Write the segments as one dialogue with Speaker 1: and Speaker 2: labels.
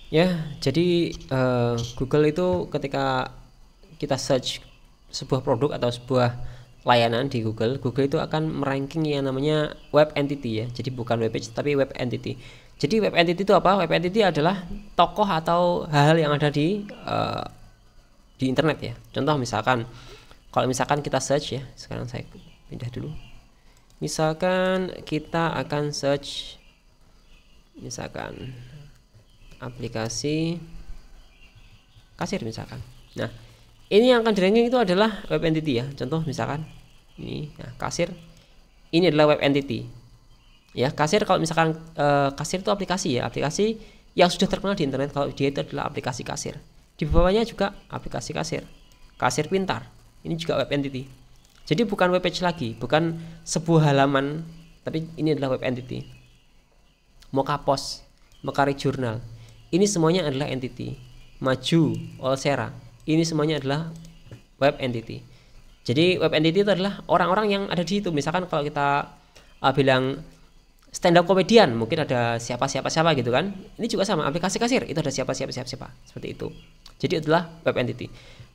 Speaker 1: Ya, jadi Google itu ketika kita search sebuah produk atau sebuah layanan di Google, Google itu akan meranking yang namanya web entity ya. Jadi bukan web page tapi web entity. Jadi web entity itu apa? Web entity adalah tokoh atau hal-hal yang ada di internet ya. Contoh misalkan kalau misalkan kita search ya, sekarang saya pindah dulu. Misalkan kita akan search misalkan aplikasi kasir misalkan. Nah, ini yang akan di-ranking itu adalah web entity ya. Contoh misalkan ini, nah, kasir. Ini adalah web entity. Ya, kasir kalau misalkan kasir itu aplikasi ya, aplikasi yang sudah terkenal di internet kalau dia itu adalah aplikasi kasir. Di bawahnya juga aplikasi kasir. Kasir pintar. Ini juga web entity. Jadi bukan web page lagi, bukan sebuah halaman, tapi ini adalah web entity. Mokapos, Mokari Jurnal. Ini semuanya adalah entity. Maju, Olsera, ini semuanya adalah web entity. Jadi web entity itu adalah orang-orang yang ada di situ. Misalkan kalau kita bilang stand up comedian, mungkin ada siapa gitu kan. Ini juga sama, aplikasi kasir itu ada siapa seperti itu. Jadi adalah web entity.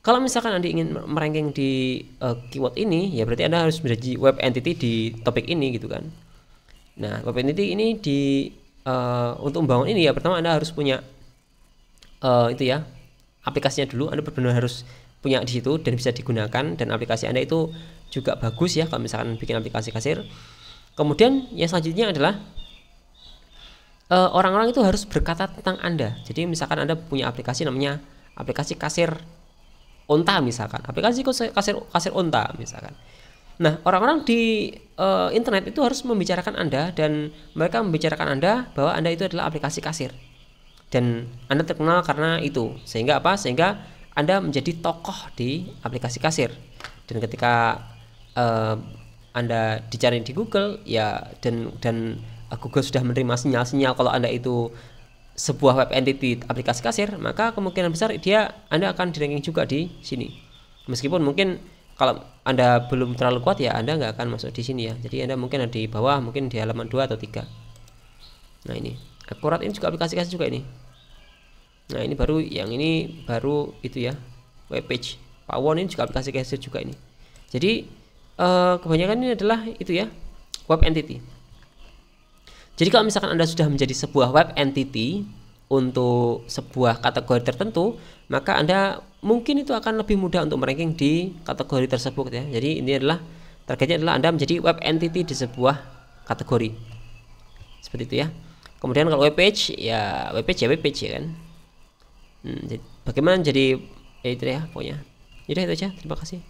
Speaker 1: Kalau misalkan Anda ingin meranking di keyword ini, ya berarti Anda harus menjadi web entity di topik ini gitu kan. Nah, web entity ini untuk membangun ini ya pertama Anda harus punya itu ya aplikasinya dulu. Anda benar-benar harus punya di situ dan bisa digunakan, dan aplikasi Anda itu juga bagus ya kalau misalkan bikin aplikasi kasir. Kemudian yang selanjutnya adalah orang-orang itu harus berkata tentang Anda. Jadi misalkan Anda punya aplikasi namanya aplikasi kasir onta misalkan, aplikasi kasir onta misalkan. Nah, orang-orang di internet itu harus membicarakan Anda, dan mereka membicarakan Anda bahwa Anda itu adalah aplikasi kasir. Dan Anda terkenal karena itu. Sehingga apa? Sehingga Anda menjadi tokoh di aplikasi kasir. Dan ketika Anda dicari di Google ya, dan Google sudah menerima sinyal-sinyal kalau Anda itu sebuah web entity aplikasi kasir, maka kemungkinan besar Anda akan di-ranking juga di sini. Meskipun mungkin kalau Anda belum terlalu kuat ya Anda nggak akan masuk di sini ya. Jadi Anda mungkin ada di bawah, mungkin di halaman 2 atau 3. Nah, ini akurat, ini juga aplikasi kasir juga ini. Nah, ini baru itu ya, web page. Pawon ini juga aplikasi kasir juga ini. Jadi kebanyakan ini adalah itu ya, web entity. Jadi kalau misalkan Anda sudah menjadi sebuah web entity untuk sebuah kategori tertentu, maka Anda mungkin itu akan lebih mudah untuk meranking di kategori tersebut ya. Jadi ini adalah targetnya adalah Anda menjadi web entity di sebuah kategori. Seperti itu ya. Kemudian kalau web page ya web page ya kan. Bagaimana jadi itu ya pokoknya. Jadi itu aja. Terima kasih.